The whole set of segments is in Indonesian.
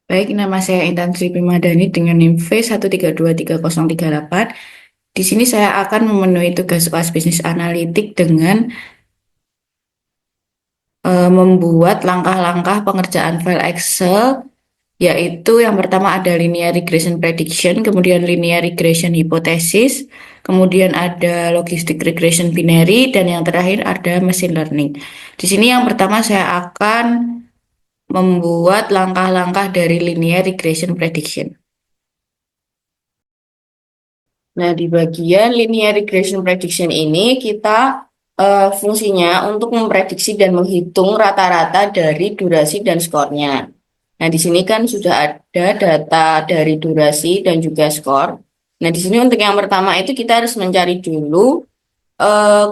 Baik, nama saya Intan Sri Primadani dengan NIM V1323038. Di sini saya akan memenuhi tugas kelas bisnis analitik dengan membuat langkah-langkah pengerjaan file Excel, yaitu yang pertama ada linear regression prediction, kemudian linear regression hypothesis, kemudian ada logistic regression binary, dan yang terakhir ada machine learning. Di sini yang pertama saya akan membuat langkah-langkah dari linear regression prediction. Nah, di bagian linear regression prediction ini kita fungsinya untuk memprediksi dan menghitung rata-rata dari durasi dan skornya. Nah, di sini kan sudah ada data dari durasi dan juga skor. Nah, di sini untuk yang pertama itu kita harus mencari dulu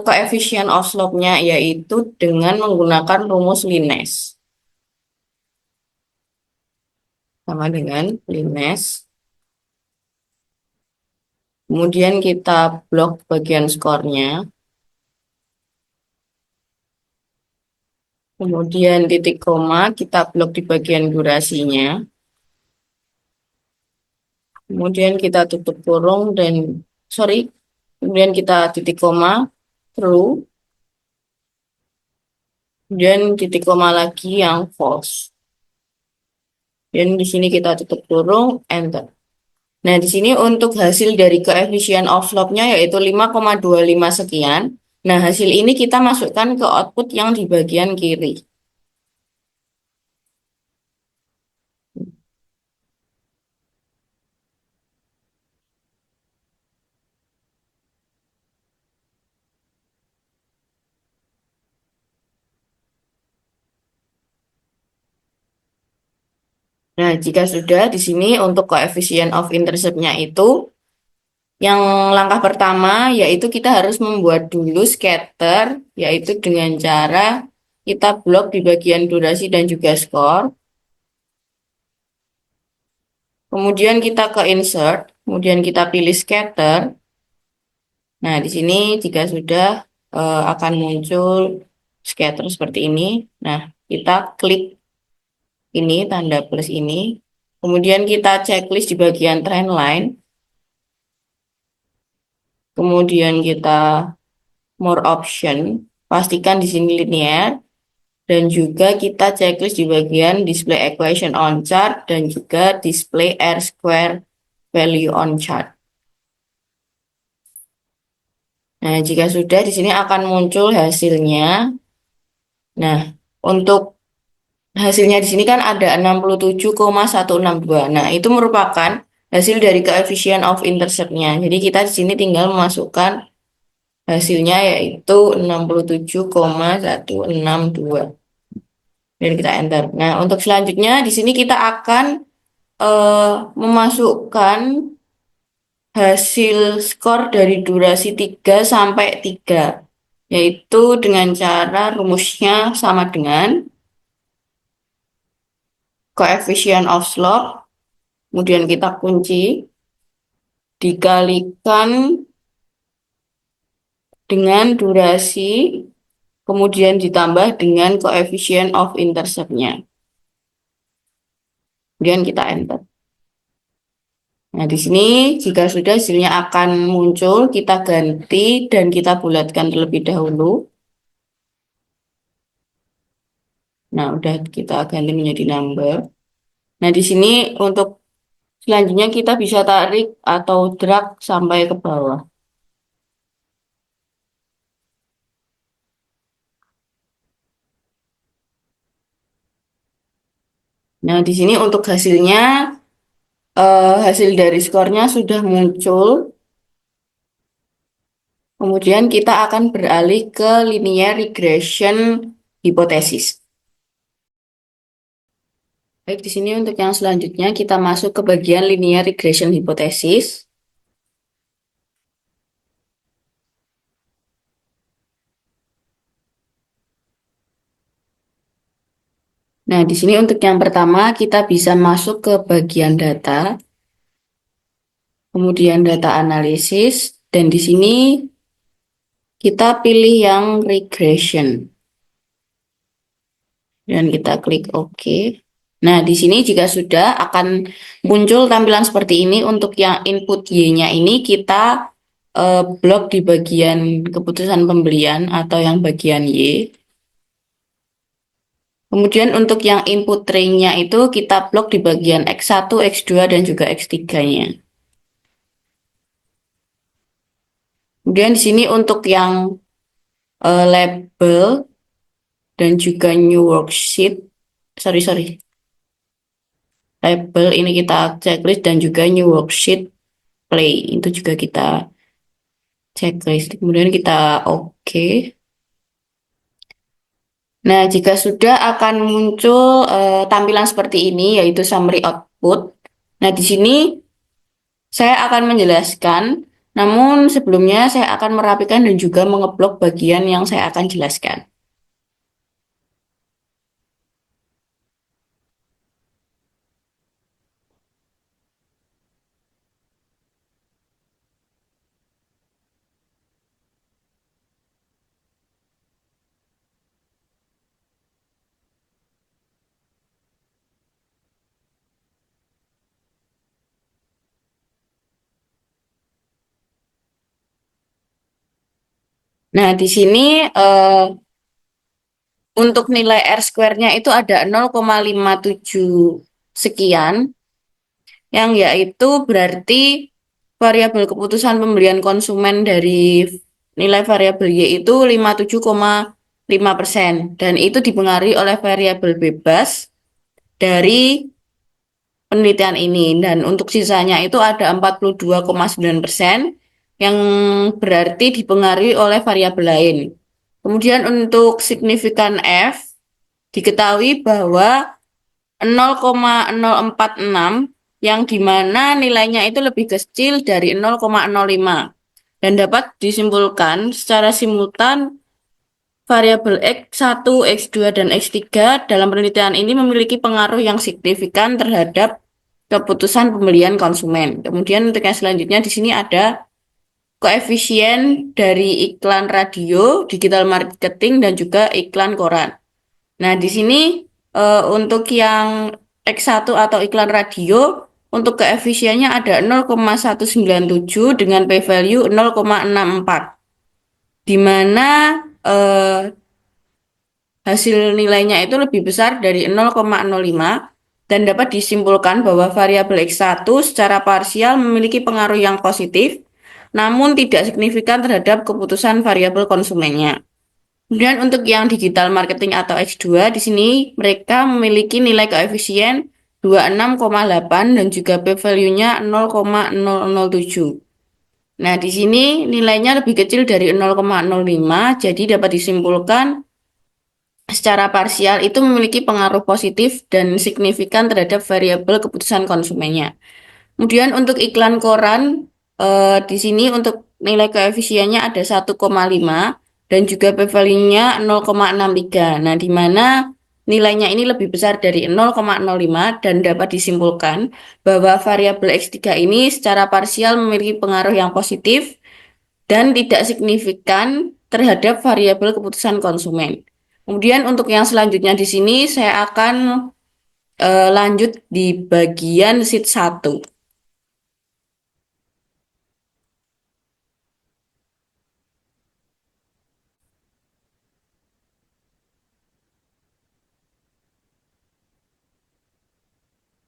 coefficient of slope-nya, yaitu dengan menggunakan rumus Linus. Sama dengan Linus. Kemudian kita blok bagian skornya. Kemudian titik koma kita blok di bagian durasinya. Kemudian kita tutup kurung kemudian kita titik koma, true, dan titik koma lagi yang false. Dan di sini kita tutup kurung, enter. Nah, di sini untuk hasil dari coefficient of slope-nya yaitu 5,25 sekian. Nah, hasil ini kita masukkan ke output yang di bagian kiri. Nah, jika sudah di sini untuk coefficient of intercept-nya itu yang langkah pertama yaitu kita harus membuat dulu scatter, yaitu dengan cara kita blok di bagian durasi dan juga skor. Kemudian kita ke insert, kemudian kita pilih scatter. Nah, di sini jika sudah akan muncul scatter seperti ini. Nah, kita klik ini tanda plus ini. Kemudian kita checklist di bagian trend line. Kemudian kita more option, pastikan di sini linear. Dan juga kita checklist di bagian display equation on chart dan juga display R square value on chart. Nah, jika sudah di sini akan muncul hasilnya. Nah, untuk hasilnya di sini kan ada 67,162. Nah, itu merupakan hasil dari coefficient of intercept-nya. Jadi kita di sini tinggal memasukkan hasilnya yaitu 67,162. Dan kita enter. Nah, untuk selanjutnya di sini kita akan memasukkan hasil skor dari durasi 3 sampai 3, yaitu dengan cara rumusnya sama dengan coefficient of slope, kemudian kita kunci, dikalikan dengan durasi, kemudian ditambah dengan coefficient of intercept-nya. Kemudian kita enter. Nah, di sini jika sudah hasilnya akan muncul, kita ganti dan kita bulatkan terlebih dahulu. Nah, udah kita ganti menjadi number. Nah, di sini untuk selanjutnya kita bisa tarik atau drag sampai ke bawah. Nah, di sini untuk hasilnya, hasil dari skornya sudah muncul. Kemudian kita akan beralih ke linear regression hipotesis. Baik, di sini untuk yang selanjutnya kita masuk ke bagian linear regression hipotesis. Nah, di sini untuk yang pertama kita bisa masuk ke bagian data, kemudian data analisis, dan di sini kita pilih yang regression. Dan kita klik OK. Nah, di sini jika sudah akan muncul tampilan seperti ini. Untuk yang input Y-nya ini kita blok di bagian keputusan pembelian atau yang bagian Y. Kemudian untuk yang input tray-nya itu kita blok di bagian X1, X2, dan juga X3-nya. Kemudian di sini untuk yang label dan juga new worksheet, sorry, label ini kita checklist dan juga new worksheet play itu juga kita checklist. Kemudian kita oke. Nah, jika sudah akan muncul tampilan seperti ini yaitu summary output. Nah, di sini saya akan menjelaskan, namun sebelumnya saya akan merapikan dan juga mengeblok bagian yang saya akan jelaskan. Nah, di sini untuk nilai R square-nya itu ada 0,57 sekian, yang yaitu berarti variabel keputusan pembelian konsumen dari nilai variabel Y itu 57,5%, dan itu dipengaruhi oleh variabel bebas dari penelitian ini. Dan untuk sisanya itu ada 42,9% yang berarti dipengaruhi oleh variabel lain. Kemudian untuk signifikan F diketahui bahwa 0,046 yang dimana nilainya itu lebih kecil dari 0,05, dan dapat disimpulkan secara simultan variabel X1, X2, dan X3 dalam penelitian ini memiliki pengaruh yang signifikan terhadap keputusan pembelian konsumen. Kemudian untuk yang selanjutnya di sini ada koefisien dari iklan radio, digital marketing, dan juga iklan koran. Nah, di sini untuk yang X1 atau iklan radio, untuk koefisiennya ada 0,197 dengan p-value 0,64, di mana hasil nilainya itu lebih besar dari 0,05, dan dapat disimpulkan bahwa variabel X1 secara parsial memiliki pengaruh yang positif, namun tidak signifikan terhadap keputusan variabel konsumennya. Kemudian untuk yang digital marketing atau X2, di sini mereka memiliki nilai koefisien 26,8 dan juga p-value-nya 0,007. Nah, di sini nilainya lebih kecil dari 0,05, jadi dapat disimpulkan secara parsial itu memiliki pengaruh positif dan signifikan terhadap variabel keputusan konsumennya. Kemudian untuk iklan koran, di sini untuk nilai koefisiennya ada 1,5 dan juga p-value-nya 0,63. Nah, di mana nilainya ini lebih besar dari 0,05 dan dapat disimpulkan bahwa variabel X3 ini secara parsial memiliki pengaruh yang positif dan tidak signifikan terhadap variabel keputusan konsumen. Kemudian untuk yang selanjutnya di sini saya akan lanjut di bagian sheet 1.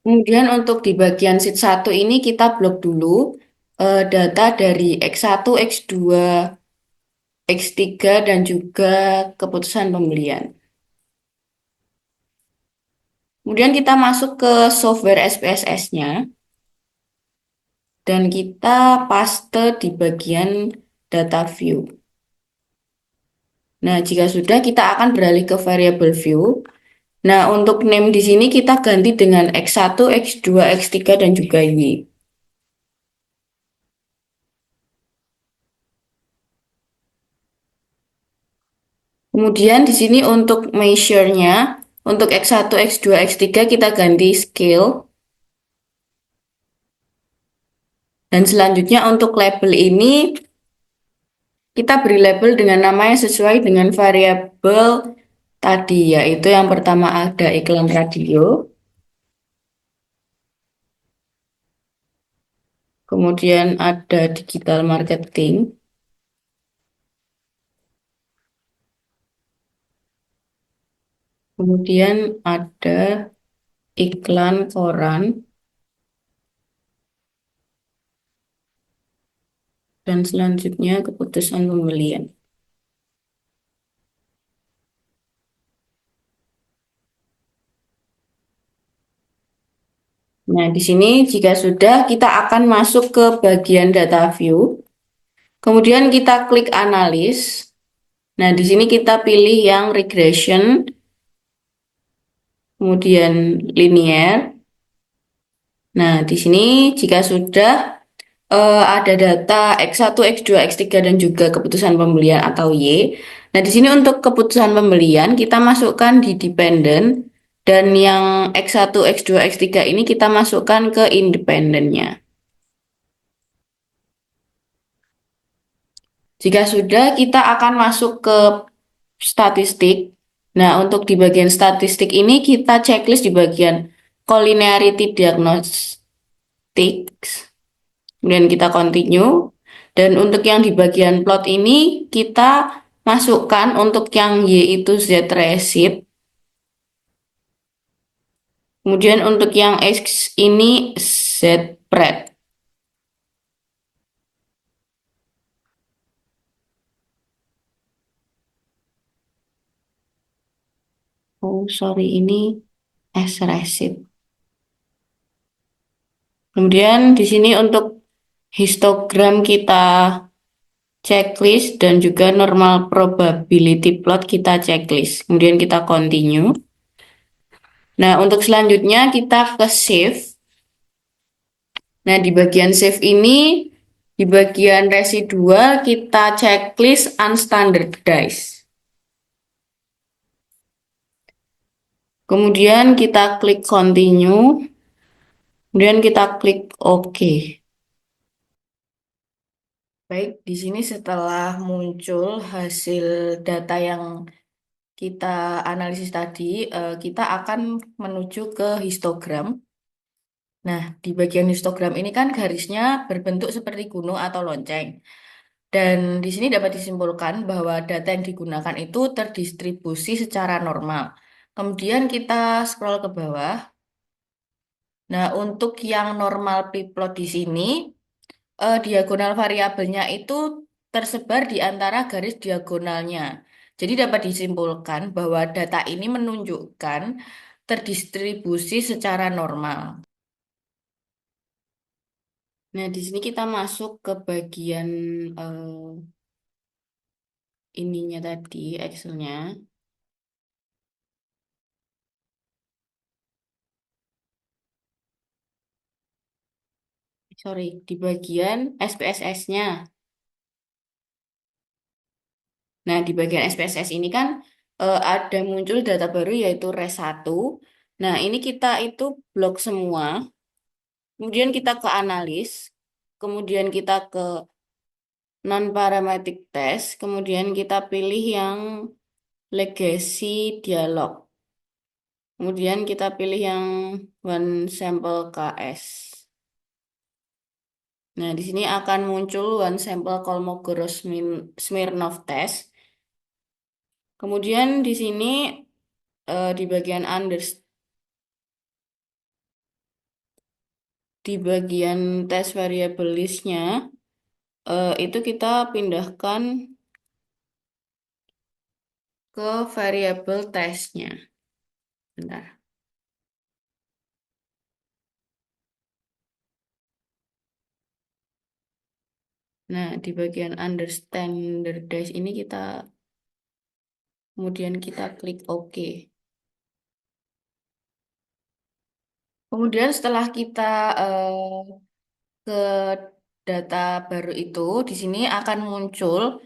Kemudian untuk di bagian sheet 1 ini kita blok dulu data dari X1, X2, X3, dan juga keputusan pembelian. Kemudian kita masuk ke software SPSS-nya dan kita paste di bagian data view. Nah, jika sudah kita akan beralih ke variable view. Nah, untuk name di sini kita ganti dengan X1, X2, X3, dan juga Y. Kemudian di sini untuk measure-nya, untuk X1, X2, X3 kita ganti scale. Dan selanjutnya untuk label ini kita beri label dengan nama yang sesuai dengan variabel tadi, yaitu yang pertama ada iklan radio. kemudian ada digital marketing, kemudian ada iklan koran, dan selanjutnya keputusan pembelian. Nah, di sini jika sudah, kita akan masuk ke bagian data view. Kemudian kita klik analis. Nah, di sini kita pilih yang regression, kemudian linear. Nah, di sini jika sudah ada data X1, X2, X3 dan juga keputusan pembelian atau Y. Nah, di sini untuk keputusan pembelian kita masukkan di dependent dan yang X1, X2, X3 ini kita masukkan ke independennya. Jika sudah, kita akan masuk ke statistik. Nah, untuk di bagian statistik ini kita checklist di bagian collinearity diagnostics. Kemudian kita continue. Dan untuk yang di bagian plot ini kita masukkan untuk yang Y itu Z receipt. Kemudian untuk yang X ini Z spread. Oh, sorry, ini S receipt. Kemudian di sini untuk histogram kita checklist dan juga normal probability plot kita checklist. Kemudian kita continue. Nah, untuk selanjutnya kita ke save. Nah, di bagian save ini, di bagian residual kita checklist unstandardized. Kemudian kita klik continue. Kemudian kita klik OK. Baik, di sini setelah muncul hasil data yang kita analisis tadi, kita akan menuju ke histogram. Nah, di bagian histogram ini kan garisnya berbentuk seperti gunung atau lonceng. Dan di sini dapat disimpulkan bahwa data yang digunakan itu terdistribusi secara normal. Kemudian kita scroll ke bawah. Nah, untuk yang normal plot di sini, diagonal variabelnya itu tersebar di antara garis diagonalnya. Jadi dapat disimpulkan bahwa data ini menunjukkan terdistribusi secara normal. Nah, di sini kita masuk ke bagian ininya tadi, Excel-nya. Sorry, di bagian SPSS-nya. Nah, di bagian SPSS ini kan ada muncul data baru yaitu RES 1. Nah, ini kita itu blok semua. Kemudian kita ke analis. Kemudian kita ke non-parametric test. Kemudian kita pilih yang legacy dialog. Kemudian kita pilih yang one sample KS. Nah, di sini akan muncul one sample Kolmogorov-Smirnov test. Kemudian di sini di bagian di bagian test variable list-nya itu kita pindahkan ke variabel testnya. Bentar. Nah, di bagian under standardize ini kita kemudian kita klik OK. Kemudian setelah kita ke data baru itu, di sini akan muncul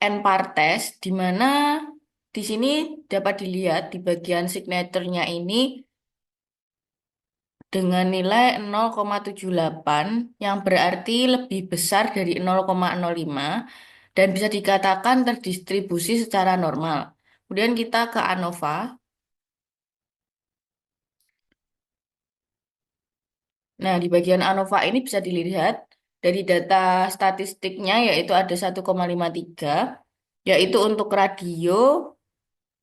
NPAR test, di mana di sini dapat dilihat di bagian signaturnya ini dengan nilai 0,78 yang berarti lebih besar dari 0,05 dan bisa dikatakan terdistribusi secara normal. Kemudian kita ke ANOVA. Nah, di bagian ANOVA ini bisa dilihat dari data statistiknya yaitu ada 1,53, yaitu untuk radio,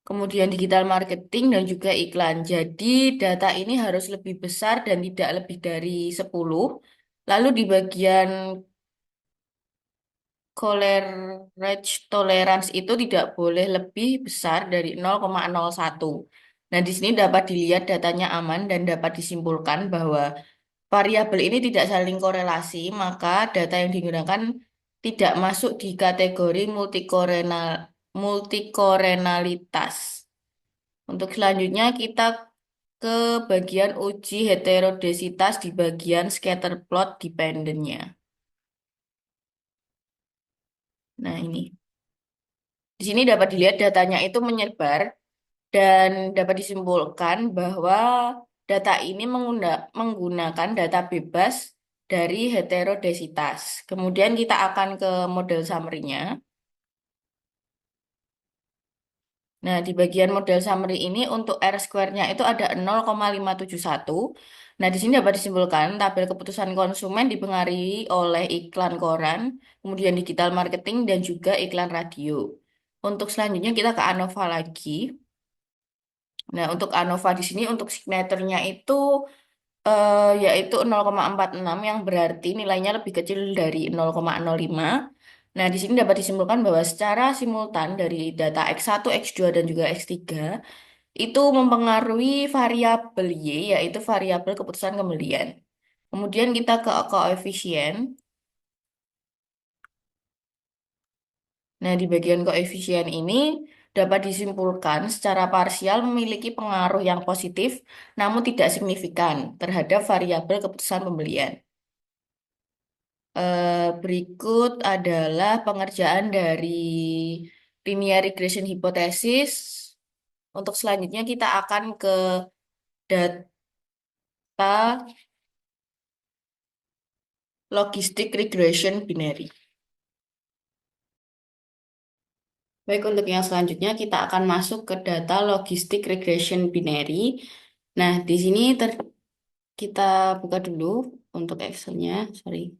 kemudian digital marketing dan juga iklan. Jadi data ini harus lebih besar dan tidak lebih dari 10. Lalu di bagian coverage tolerance itu tidak boleh lebih besar dari 0,01. Nah, di sini dapat dilihat datanya aman dan dapat disimpulkan bahwa variabel ini tidak saling korelasi, maka data yang digunakan tidak masuk di kategori multikorenalitas. Untuk selanjutnya kita ke bagian uji heterodesitas di bagian scatter plot dependennya. Nah, ini. Di sini dapat dilihat datanya itu menyebar dan dapat disimpulkan bahwa data ini menggunakan data bebas dari heterodesitas. Kemudian kita akan ke model summary-nya. Nah, di bagian model summary ini untuk R square-nya itu ada 0,571. Nah, di sini dapat disimpulkan tabel keputusan konsumen dipengaruhi oleh iklan koran, kemudian digital marketing, dan juga iklan radio. Untuk selanjutnya kita ke ANOVA lagi. Nah, untuk ANOVA di sini untuk signaturnya itu yaitu 0,46 yang berarti nilainya lebih kecil dari 0,05. Nah, di sini dapat disimpulkan bahwa secara simultan dari data X1, X2, dan juga X3 itu mempengaruhi variabel Y, yaitu variabel keputusan kembalian. Kemudian kita ke koefisien. Nah, di bagian koefisien ini dapat disimpulkan secara parsial memiliki pengaruh yang positif, namun tidak signifikan terhadap variabel keputusan pembelian. Berikut adalah pengerjaan dari linear regression hypothesis. Untuk selanjutnya kita akan ke data logistic regression binary. Baik, untuk yang selanjutnya kita akan masuk ke data logistic regression binary. Nah, di sini kita buka dulu untuk Excel-nya, sorry.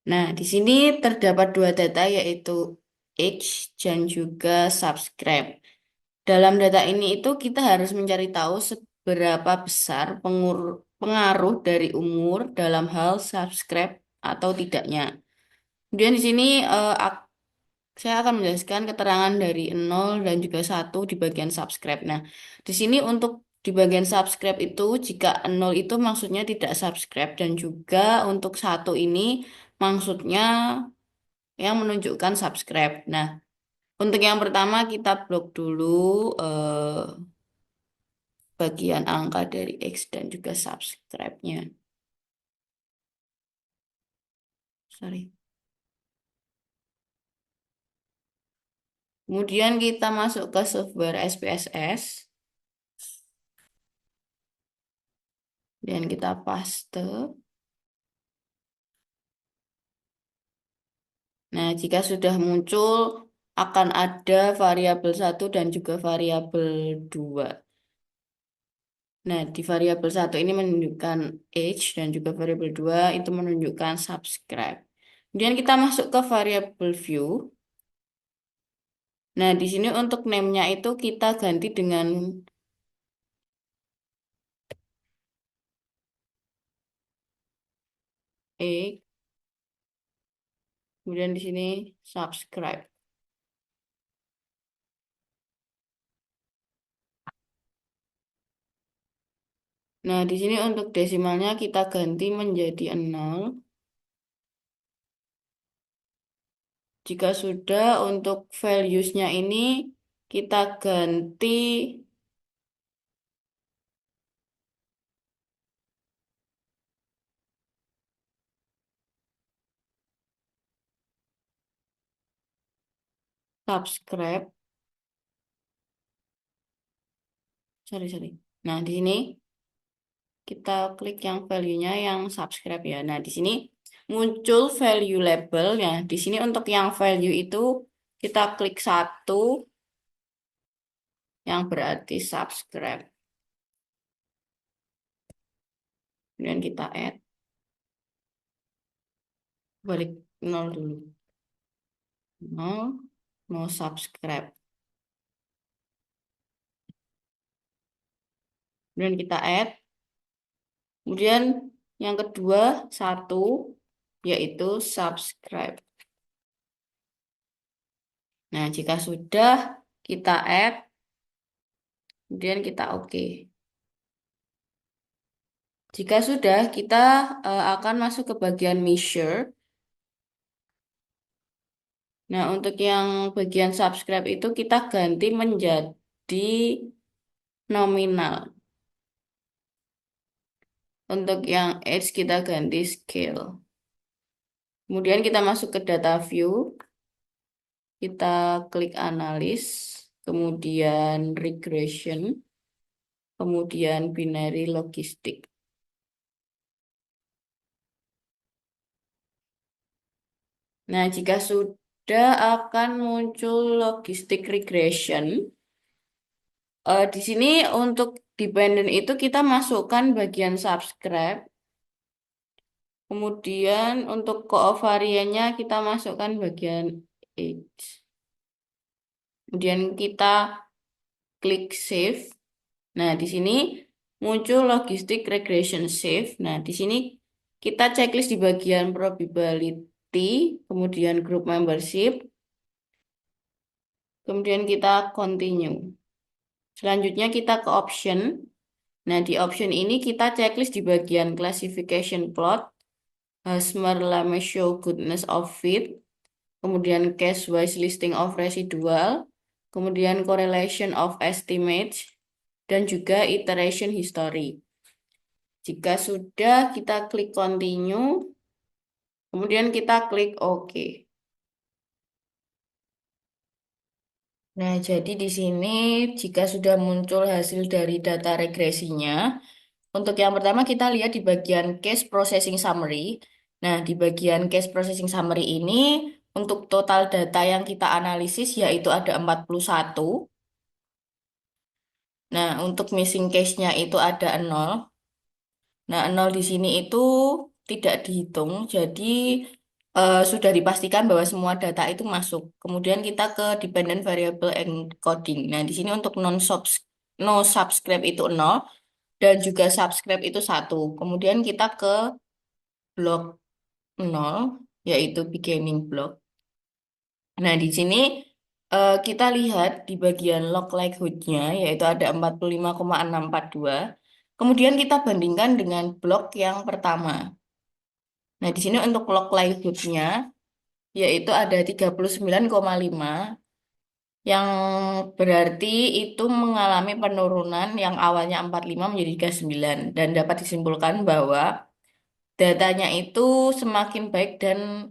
Nah, di sini terdapat dua data yaitu age dan juga subscribe. Dalam data ini itu kita harus mencari tahu seberapa besar pengaruh dari umur dalam hal subscribe atau tidaknya. Kemudian di sini saya akan menjelaskan keterangan dari 0 dan juga 1 di bagian subscribe. Nah, di sini untuk di bagian subscribe itu jika 0 itu maksudnya tidak subscribe dan juga untuk 1 ini maksudnya yang menunjukkan subscribe. Nah, untuk yang pertama kita blok dulu bagian angka dari X dan juga subscribe-nya. Sorry. Kemudian kita masuk ke software SPSS dan kita paste. Nah, jika sudah muncul akan ada variabel satu dan juga variabel 2. Nah, di variabel satu ini menunjukkan age dan juga variabel 2 itu menunjukkan subscribe. Kemudian kita masuk ke variabel view. Nah, di sini untuk name-nya itu kita ganti dengan E, kemudian di sini subscribe. Nah, di sini untuk desimalnya kita ganti menjadi 0. Jika sudah, untuk values-nya ini kita ganti subscribe. Sorry, sorry. Nah, di sini kita klik yang value-nya yang subscribe ya. Nah, di sini muncul value label ya. Di sini untuk yang value itu kita klik satu yang berarti subscribe. Kemudian kita add, balik nol dulu. Nol, no subscribe. Kemudian kita add. Kemudian yang kedua, satu, yaitu subscribe. Nah, jika sudah kita add, kemudian kita oke. Jika sudah, kita akan masuk ke bagian measure. Nah, untuk yang bagian subscribe itu kita ganti menjadi nominal. Untuk yang age kita ganti scale. Kemudian kita masuk ke data view, kita klik analis, kemudian regression, kemudian binary logistik. Nah, jika sudah akan muncul logistik regression. Di sini untuk dependent itu kita masukkan bagian subscribe. Kemudian untuk covariannya kita masukkan bagian age. Kemudian kita klik save. Nah, di sini muncul logistic regression save. Nah, di sini kita checklist di bagian probability, kemudian group membership, kemudian kita continue. Selanjutnya kita ke option. Nah, di option ini kita checklist di bagian classification plot, Hasmer-Lame show goodness of fit, kemudian case-wise listing of residual, kemudian correlation of estimates, dan juga iteration history. Jika sudah, kita klik continue, kemudian kita klik OK. Nah, jadi di sini jika sudah muncul hasil dari data regresinya, untuk yang pertama kita lihat di bagian case processing summary. Nah, di bagian case processing summary ini untuk total data yang kita analisis yaitu ada 41. Nah, untuk missing case-nya itu ada 0. Nah, 0 di sini itu tidak dihitung, jadi sudah dipastikan bahwa semua data itu masuk. Kemudian kita ke dependent variable encoding. Nah, di sini untuk no subscribe itu 0 dan juga subscribe itu 1. Kemudian kita ke blok 0, yaitu beginning block. Nah, di sini kita lihat di bagian log likelihood-nya, yaitu ada 45,642. Kemudian kita bandingkan dengan blok yang pertama. Nah, di sini untuk log likelihood-nya, yaitu ada 39,5, yang berarti itu mengalami penurunan yang awalnya 45 menjadi 39. Dan dapat disimpulkan bahwa datanya itu semakin baik dan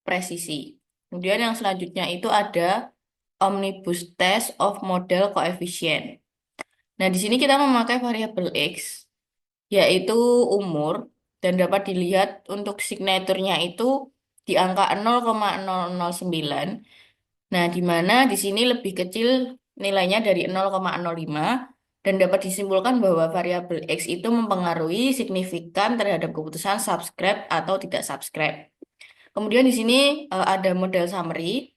presisi. Kemudian yang selanjutnya itu ada omnibus test of model coefficient. Nah, di sini kita memakai variabel X, yaitu umur, dan dapat dilihat untuk signaturnya itu di angka 0,009. Nah, di mana di sini lebih kecil nilainya dari 0,05, dan dapat disimpulkan bahwa variabel X itu mempengaruhi signifikan terhadap keputusan subscribe atau tidak subscribe. Kemudian di sini ada model summary.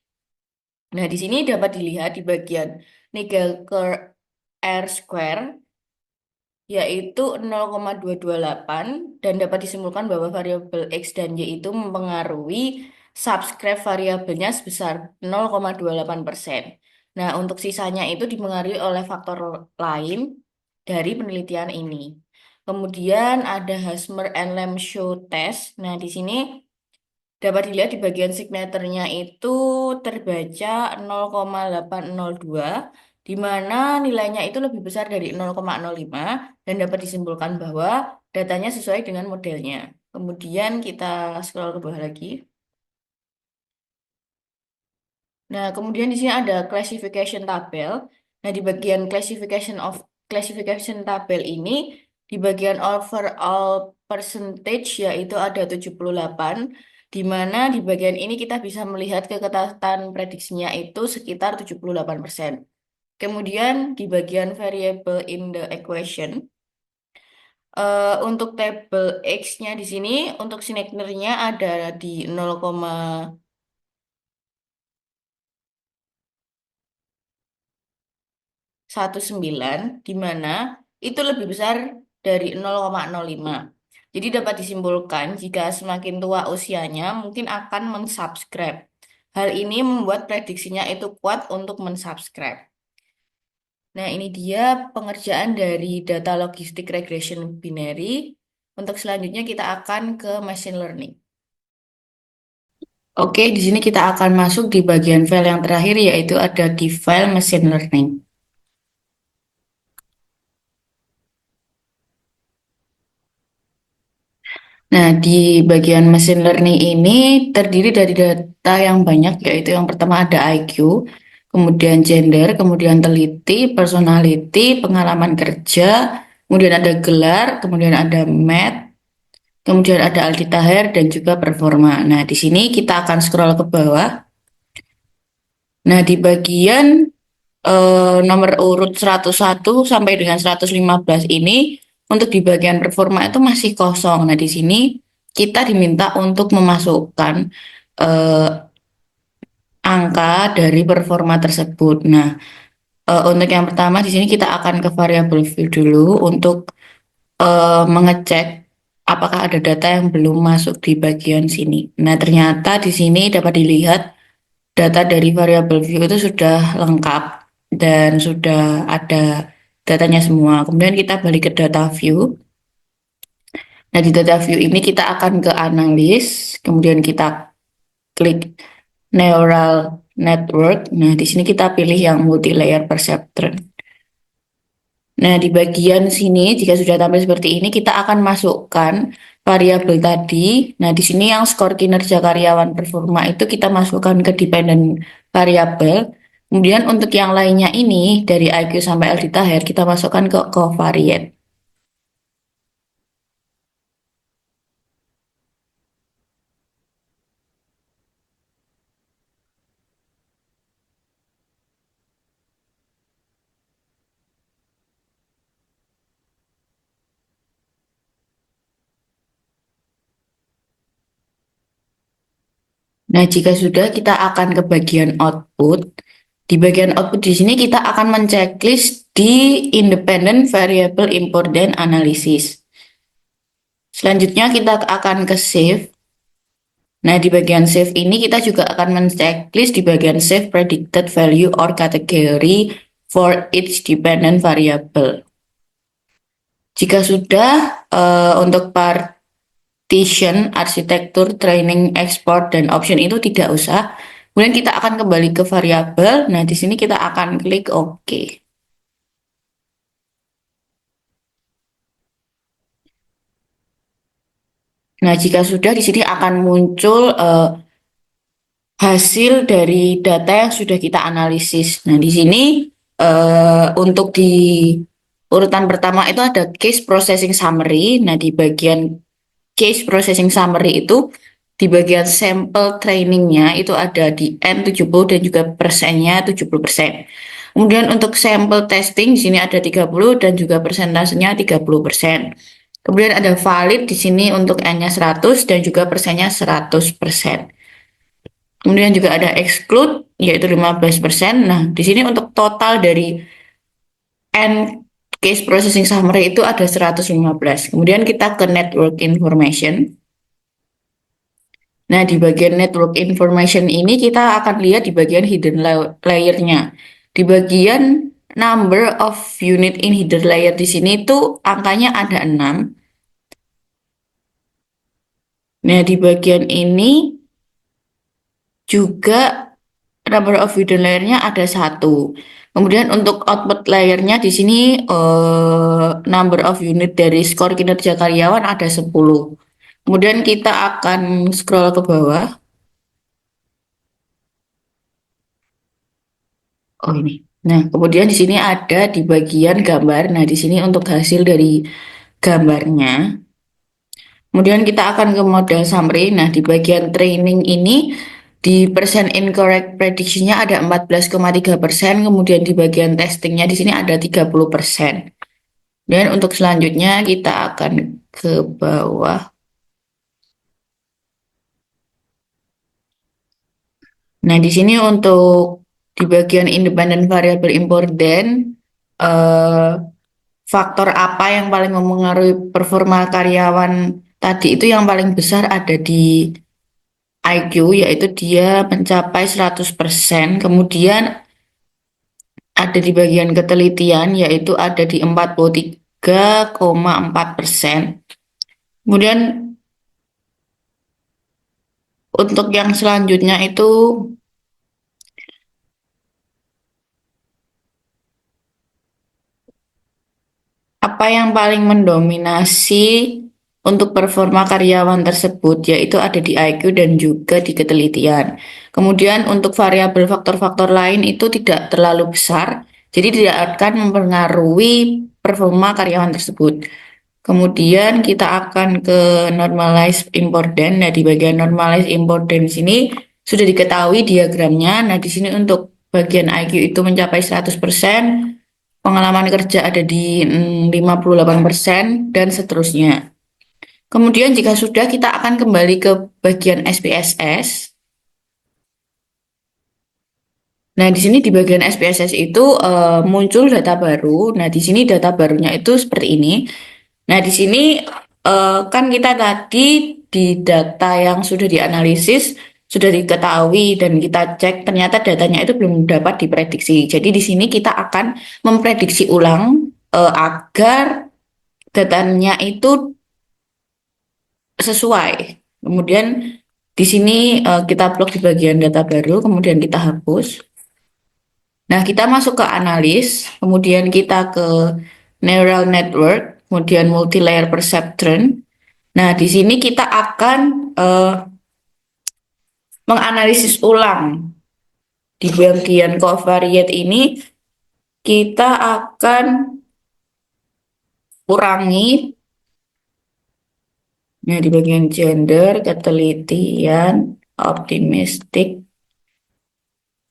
Nah, di sini dapat dilihat di bagian Nagel curve R square, yaitu 0,228, dan dapat disimpulkan bahwa variabel X dan Y itu mempengaruhi subscribe variabelnya sebesar 0,28%. Nah, untuk sisanya itu dipengaruhi oleh faktor lain dari penelitian ini. Kemudian ada Hasmer and Lamb show test. Nah, di sini dapat dilihat di bagian signaturnya itu terbaca 0,802, di mana nilainya itu lebih besar dari 0,05 dan dapat disimpulkan bahwa datanya sesuai dengan modelnya. Kemudian kita scroll ke bawah lagi. Nah, kemudian di sini ada classification tabel. Nah, di bagian classification tabel ini, di bagian overall percentage yaitu ada 78, di mana di bagian ini kita bisa melihat keketatan prediksinya itu sekitar 78%. Kemudian di bagian variable in the equation, Untuk tabel X-nya di sini, untuk signature-nya ada di 0,19, di mana itu lebih besar dari 0,05. Jadi dapat disimpulkan jika semakin tua usianya mungkin akan mensubscribe. Hal ini membuat prediksinya itu kuat untuk mensubscribe. Nah, ini dia pengerjaan dari data logistik regression binary. Untuk selanjutnya kita akan ke machine learning. Oke, di sini kita akan masuk di bagian file yang terakhir yaitu ada di file machine learning. Nah, di bagian machine learning ini terdiri dari data yang banyak, yaitu yang pertama ada IQ, kemudian gender, kemudian teliti, personality, pengalaman kerja, kemudian ada gelar, kemudian ada math, kemudian ada Aldi Taher, dan juga performa. Nah, di sini kita akan scroll ke bawah. Nah, di bagian nomor urut 101 sampai dengan 115 ini, untuk di bagian performa itu masih kosong. Nah, di sini kita diminta untuk memasukkan eh, angka dari performa tersebut. Nah, untuk yang pertama di sini kita akan ke variable view dulu untuk mengecek apakah ada data yang belum masuk di bagian sini. Nah, ternyata di sini dapat dilihat data dari variable view itu sudah lengkap dan sudah ada datanya semua. Kemudian kita balik ke data view. Nah, di data view ini kita akan ke analis, kemudian kita klik neural network. Nah, di sini kita pilih yang multi-layer perceptron. Nah, di bagian sini jika sudah tampil seperti ini, kita akan masukkan variabel tadi. Nah, di sini yang skor kinerja karyawan performa itu kita masukkan ke dependent variabel. Kemudian untuk yang lainnya ini dari IQ sampai LD Taher kita masukkan ke covariate. Nah, jika sudah kita akan ke bagian output. Di bagian output di sini kita akan menceklis di independent variable import dan analysis. Selanjutnya kita akan ke save. Nah, di bagian save ini kita juga akan menceklis di bagian save predicted value or category for each dependent variable. Jika sudah untuk partition, arsitektur, training, export, dan option itu tidak usah. Kemudian kita akan kembali ke variabel. Nah, di sini kita akan klik OK. Nah, jika sudah di sini akan muncul hasil dari data yang sudah kita analisis. Nah, di sini untuk di urutan pertama itu ada case processing summary. Nah, di bagian case processing summary itu di bagian sampel trainingnya itu ada di N70 dan juga persennya 70%. Kemudian untuk sampel testing di sini ada 30 dan juga persentasenya 30%. Kemudian ada valid di sini untuk N-nya 100 dan juga persennya 100%. Kemudian juga ada exclude yaitu 15%. Nah, di sini untuk total dari N case processing summary itu ada 115. Kemudian kita ke network information. Nah, di bagian network information ini kita akan lihat di bagian hidden layer-nya. Di bagian number of unit in hidden layer di sini itu angkanya ada 6. Nah, di bagian ini juga number of hidden layer-nya ada 1. Kemudian untuk output layer-nya di sini number of unit dari skor kinerja karyawan ada 10. Kemudian kita akan scroll ke bawah. Oh, ini. Nah, kemudian di sini ada di bagian gambar. Nah, di sini untuk hasil dari gambarnya. Kemudian kita akan ke model summary. Nah, di bagian training ini di persen incorrect prediction-nya ada 14,3%, kemudian di bagian testingnya di sini ada 30%. Dan untuk selanjutnya kita akan ke bawah. Nah, di sini untuk di bagian independent variable important, eh, faktor apa yang paling mempengaruhi performa karyawan tadi itu yang paling besar ada di IQ, yaitu dia mencapai 100%. Kemudian ada di bagian ketelitian, yaitu ada di 43,4%. Kemudian untuk yang selanjutnya itu apa yang paling mendominasi untuk performa karyawan tersebut, yaitu ada di IQ dan juga di ketelitian. Kemudian untuk variabel faktor-faktor lain itu tidak terlalu besar, jadi tidak akan mempengaruhi performa karyawan tersebut. Kemudian kita akan ke normalize important. Nah, di bagian normalize important sini sudah diketahui diagramnya. Nah, di sini untuk bagian IQ itu mencapai 100%, pengalaman kerja ada di 58% dan seterusnya. Kemudian jika sudah kita akan kembali ke bagian SPSS. Nah, di sini di bagian SPSS itu muncul data baru. Nah, di sini data barunya itu seperti ini. Nah, di sini kan kita tadi di data yang sudah dianalisis sudah diketahui dan kita cek ternyata datanya itu belum dapat diprediksi. Jadi di sini kita akan memprediksi ulang agar datanya itu sesuai. Kemudian di sini kita plug di bagian data baru, kemudian kita hapus. Nah, kita masuk ke analis, kemudian kita ke neural network, kemudian multi-layer perceptron. Nah, di sini kita akan menganalisis ulang. Di bagian covariate ini, kita akan kurangi, nah di bagian gender, ketelitian, optimistik,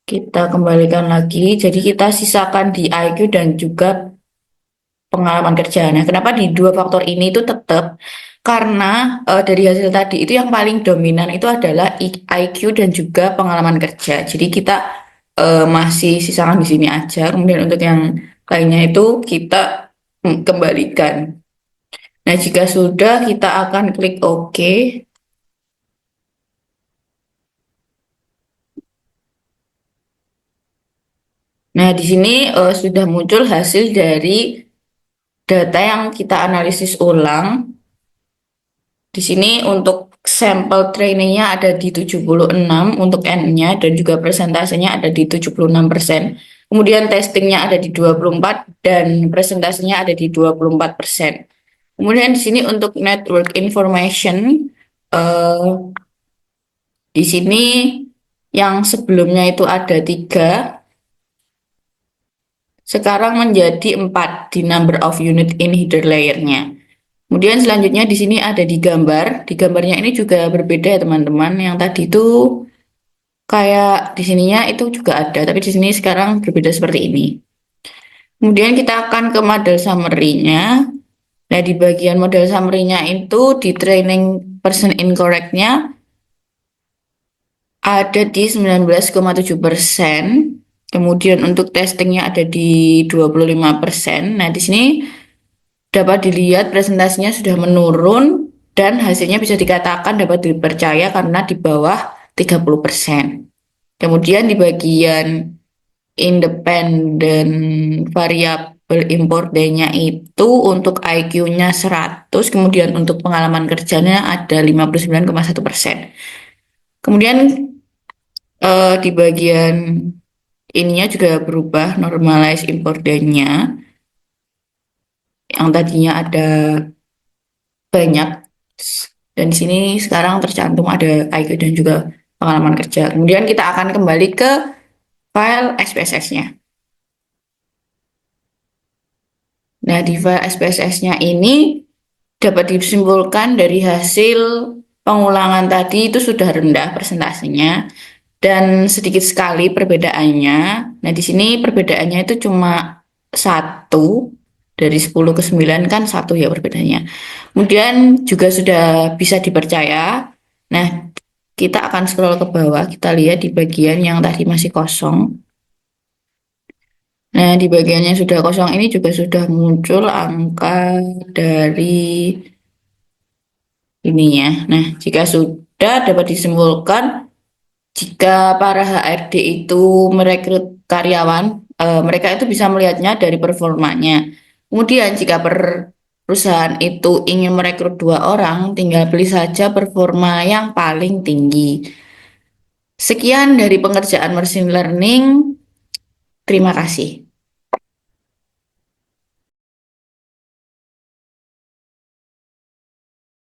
kita kembalikan lagi. Jadi kita sisakan di IQ dan juga pengalaman kerja. Nah, kenapa di dua faktor ini itu tetap? Karena dari hasil tadi itu yang paling dominan itu adalah IQ dan juga pengalaman kerja. Jadi kita masih sisakan di sini aja. Kemudian untuk yang lainnya itu kita kembalikan. Nah, jika sudah kita akan klik OK. Nah, di sini sudah muncul hasil dari data yang kita analisis ulang. Di sini untuk sampel trainingnya ada di 76 untuk N-nya dan juga persentasenya ada di 76%. Kemudian testingnya ada di 24 dan presentasinya ada di 24%. Kemudian di sini untuk network information, eh, di sini yang sebelumnya itu ada 3, sekarang menjadi 4 di number of unit in header layer-nya. Kemudian selanjutnya di sini ada di gambar. Di gambarnya ini juga berbeda ya teman-teman. Yang tadi itu kayak di sininya itu juga ada, tapi di sini sekarang berbeda seperti ini. Kemudian kita akan ke model summary-nya. Nah, di bagian model summary-nya itu di training person incorrect-nya ada di 19,7%. Kemudian untuk testingnya ada di 25%. Nah, di sini dapat dilihat presentasinya sudah menurun dan hasilnya bisa dikatakan dapat dipercaya karena di bawah 30%. Kemudian di bagian independen variabel import D-nya itu untuk IQ-nya 100, kemudian untuk pengalaman kerjanya ada 59,1%. Kemudian di bagian ininya juga berubah, normalize import D-nya. Yang tadinya ada banyak dan di sini sekarang tercantum ada IQ dan juga pengalaman kerja. Kemudian kita akan kembali ke file SPSS-nya. Nah, di file SPSS-nya ini dapat disimpulkan dari hasil pengulangan tadi itu sudah rendah presentasinya dan sedikit sekali perbedaannya. Nah, di sini perbedaannya itu cuma 1. Dari 10 ke 9 kan satu ya perbedaannya. Kemudian juga sudah bisa dipercaya. Nah, kita akan scroll ke bawah, kita lihat di bagian yang tadi masih kosong. Nah, di bagian yang sudah kosong ini juga sudah muncul angka dari ininya. Nah, jika sudah dapat disimpulkan, jika para HRD itu merekrut karyawan, mereka itu bisa melihatnya dari performanya. Kemudian jika perusahaan itu ingin merekrut 2 orang, tinggal pilih saja performa yang paling tinggi. Sekian dari pengerjaan machine learning. Terima kasih.